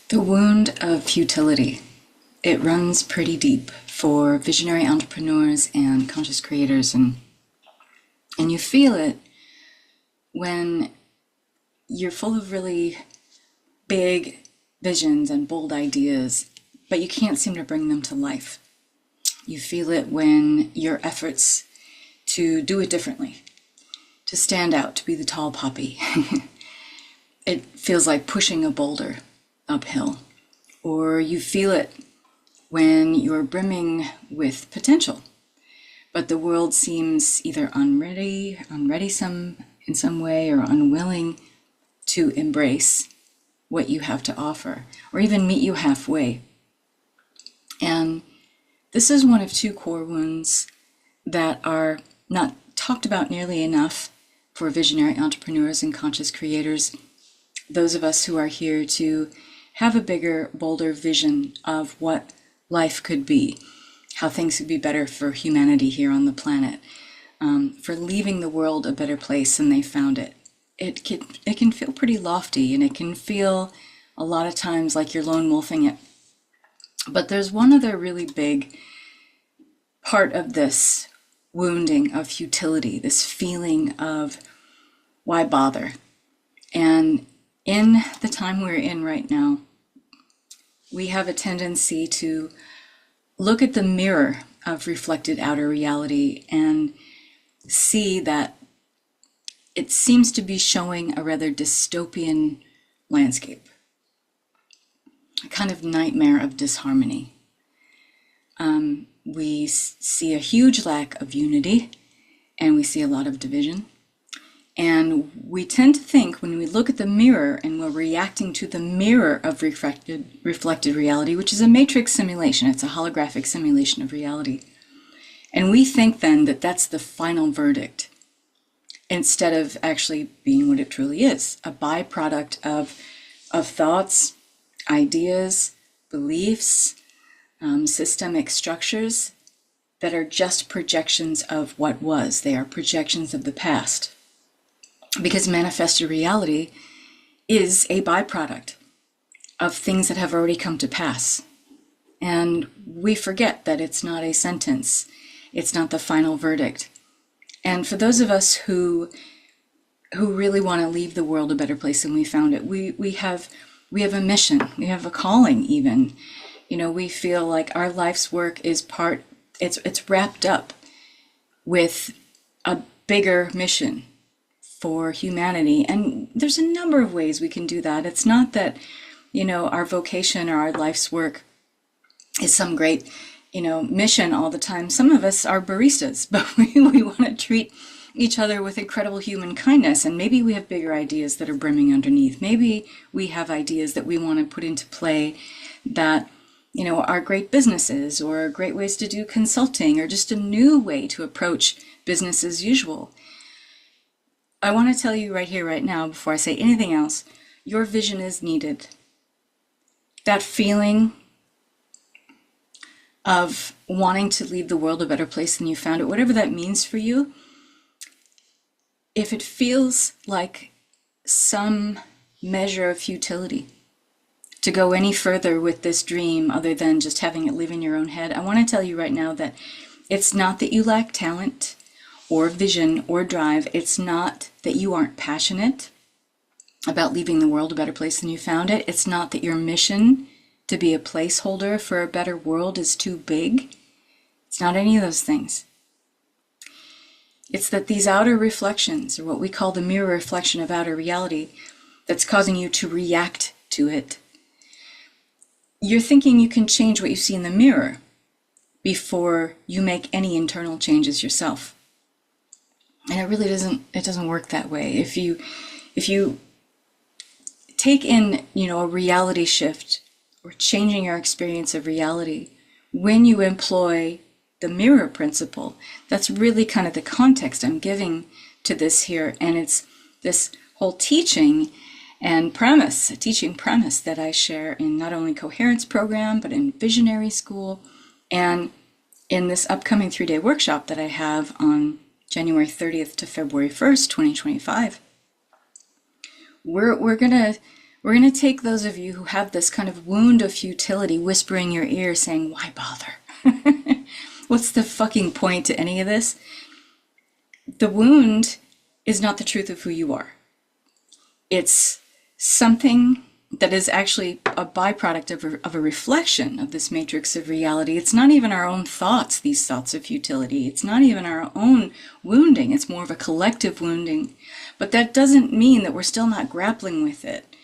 The wound of futility. It runs pretty deep for visionary entrepreneurs and conscious creators, and you feel it when you're full of really big visions and bold ideas, but you can't seem to bring them to life. You feel it when your efforts to do it differently, to stand out, to be the tall poppy. It feels like pushing a boulder uphill. Or you feel it when you're brimming with potential, but the world seems either unready in some way, or unwilling to embrace what you have to offer, or even meet you halfway. And this is one of two core wounds that are not talked about nearly enough for visionary entrepreneurs and conscious creators, those of us who are here to have a bigger, bolder vision of what life could be, how things could be better for humanity here on the planet, for leaving the world a better place than they found it. It can feel pretty lofty, and it can feel a lot of times like you're lone wolfing it. But there's one other really big part of this wounding of futility, this feeling of why bother? And in the time we're in right now, we have a tendency to look at the mirror of reflected outer reality and see that it seems to be showing a rather dystopian landscape, a kind of nightmare of disharmony. We see a huge lack of unity, and we see a lot of division. And we tend to think when we look at the mirror and we're reacting to the mirror of reflected reality, which is a matrix simulation, it's a holographic simulation of reality. And we think then that that's the final verdict, instead of actually being what it truly is, a byproduct of thoughts, ideas, beliefs, systemic structures that are just projections of what was. They are projections of the past. Because manifested reality is a byproduct of things that have already come to pass. And we forget that it's not a sentence. It's not the final verdict. And for those of us who really want to leave the world a better place than we found it, we have a mission. We have a calling even. You know, we feel like our life's work is it's wrapped up with a bigger mission for humanity. And there's a number of ways we can do that. It's not that, our vocation or our life's work is some great, mission all the time. Some of us are baristas, but we want to treat each other with incredible human kindness. And maybe we have bigger ideas that are brimming underneath. Maybe we have ideas that we want to put into play that, are great businesses, or great ways to do consulting, or just a new way to approach business as usual. I want to tell you right here, right now, before I say anything else, your vision is needed. That feeling of wanting to leave the world a better place than you found it, whatever that means for you, if it feels like some measure of futility to go any further with this dream other than just having it live in your own head, I want to tell you right now that it's not that you lack talent or vision or drive. It's not that you aren't passionate about leaving the world a better place than you found it. It's not that your mission to be a placeholder for a better world is too big. It's not any of those things. It's that these outer reflections, or what we call the mirror reflection of outer reality, that's causing you to react to it. You're thinking you can change what you see in the mirror before you make any internal changes yourself. And it really doesn't work that way. If you take in, a reality shift, or changing your experience of reality, when you employ the mirror principle, that's really kind of the context I'm giving to this here. And it's this whole teaching premise that I share in not only Coherence program, but in Visionary School, and in this upcoming 3-day workshop that I have on January 30th to February 1st, 2025. We're gonna take those of you who have this kind of wound of futility whispering your ear saying, why bother? What's the fucking point to any of this? The wound is not the truth of who you are. It's something that is actually a byproduct of a reflection of this matrix of reality. It's not even our own thoughts, these thoughts of futility. It's not even our own wounding. It's more of a collective wounding. But that doesn't mean that we're still not grappling with it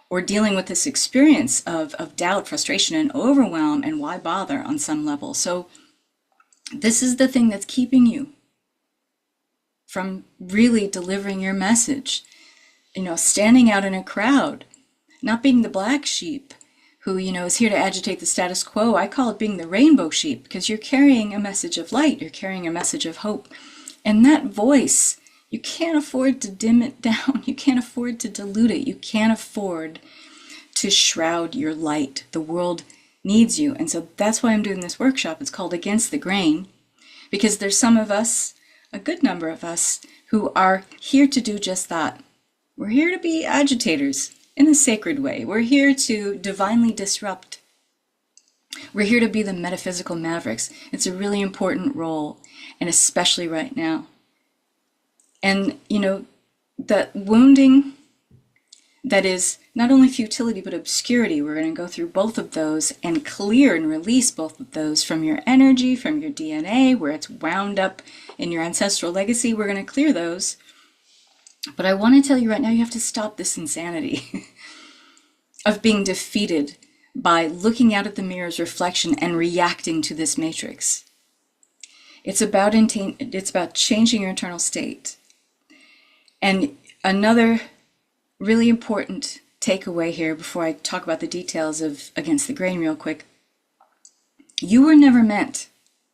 or dealing with this experience of doubt, frustration, and overwhelm, and why bother on some level. So this is the thing that's keeping you from really delivering your message. You know, standing out in a crowd, not being the black sheep who, you know, is here to agitate the status quo. I call it being the rainbow sheep, because you're carrying a message of light. You're carrying a message of hope. And that voice, you can't afford to dim it down. You can't afford to dilute it. You can't afford to shroud your light. The world needs you. And so that's why I'm doing this workshop. It's called Against the Grain, because there's some of us, a good number of us, who are here to do just that. We're here to be agitators in a sacred way. We're here to divinely disrupt. We're here to be the metaphysical mavericks. It's a really important role, and especially right now. And, you know, that wounding that is not only futility but obscurity, we're going to go through both of those and clear and release both of those from your energy, from your DNA, where it's wound up in your ancestral legacy. We're going to clear those. But I want to tell you right now, you have to stop this insanity of being defeated by looking out at the mirror's reflection and reacting to this matrix. It's about changing your internal state. And another really important takeaway here before I talk about the details of Against the Grain real quick. You were never meant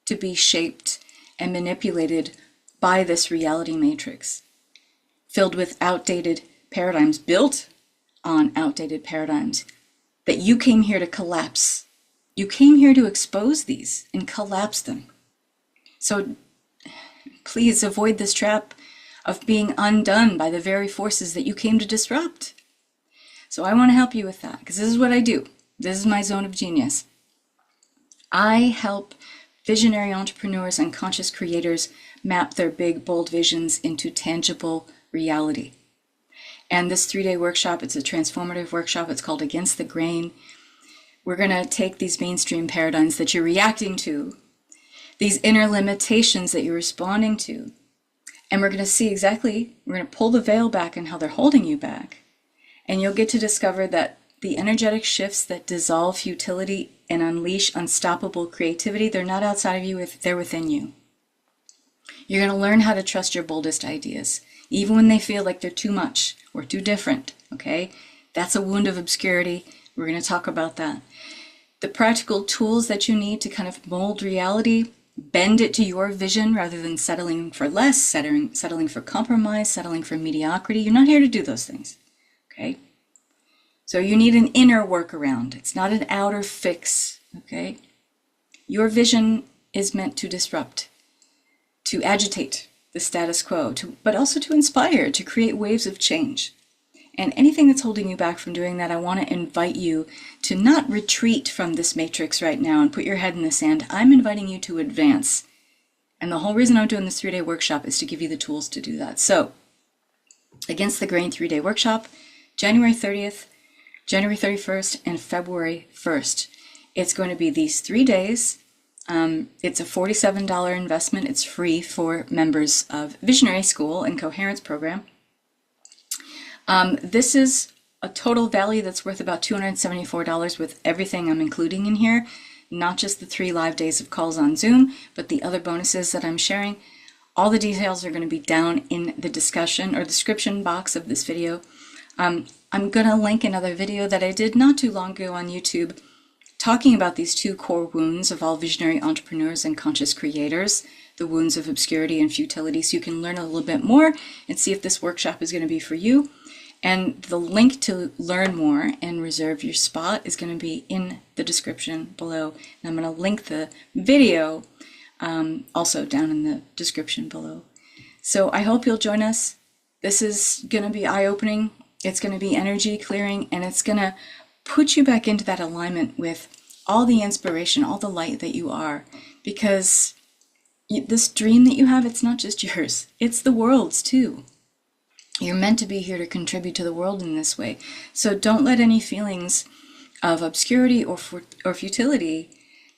to be shaped and manipulated by this reality matrix, filled with outdated paradigms, built on outdated paradigms, that you came here to collapse. You came here to expose these and collapse them. So please avoid this trap of being undone by the very forces that you came to disrupt. So I want to help you with that, because this is what I do. This is my zone of genius. I help visionary entrepreneurs and conscious creators map their big, bold visions into tangible reality. And this 3-day workshop, it's a transformative workshop. It's called Against the Grain. We're going to take these mainstream paradigms that you're reacting to, these inner limitations that you're responding to, and we're going to see exactly, we're going to pull the veil back on how they're holding you back. And you'll get to discover that the energetic shifts that dissolve futility and unleash unstoppable creativity, they're not outside of you, they're within you. You're going to learn how to trust your boldest ideas, even when they feel like they're too much or too different, okay? That's a wound of obscurity. We're going to talk about that. The practical tools that you need to kind of mold reality, bend it to your vision rather than settling for less, settling for compromise, settling for mediocrity. You're not here to do those things, okay? So you need an inner workaround. It's not an outer fix, okay? Your vision is meant to disrupt, to agitate the status quo, but also to inspire, to create waves of change. And anything that's holding you back from doing that, I want to invite you to not retreat from this matrix right now and put your head in the sand. I'm inviting you to advance. And the whole reason I'm doing this 3-day workshop is to give you the tools to do that. So, Against the Grain 3-day workshop, January 30th, January 31st, and February 1st. It's going to be these 3 days. It's a $47 investment. It's free for members of Visionary School and Coherence Program. This is a total value that's worth about $274 with everything I'm including in here, not just the 3 live days of calls on Zoom, but the other bonuses that I'm sharing. All the details are going to be down in the discussion or description box of this video. I'm going to link another video that I did not too long ago on YouTube talking about these 2 core wounds of all visionary entrepreneurs and conscious creators, the wounds of obscurity and futility, so you can learn a little bit more and see if this workshop is going to be for you. And the link to learn more and reserve your spot is going to be in the description below. And I'm going to link the video also down in the description below. So I hope you'll join us. This is going to be eye-opening. It's going to be energy clearing, and it's going to put you back into that alignment with all the inspiration, all the light that you are. Because this dream that you have, it's not just yours, it's the world's too. You're meant to be here to contribute to the world in this way. So don't let any feelings of obscurity or futility,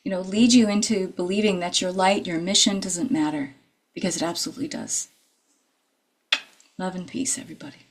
lead you into believing that your light, your mission doesn't matter, because it absolutely does. Love and peace, everybody.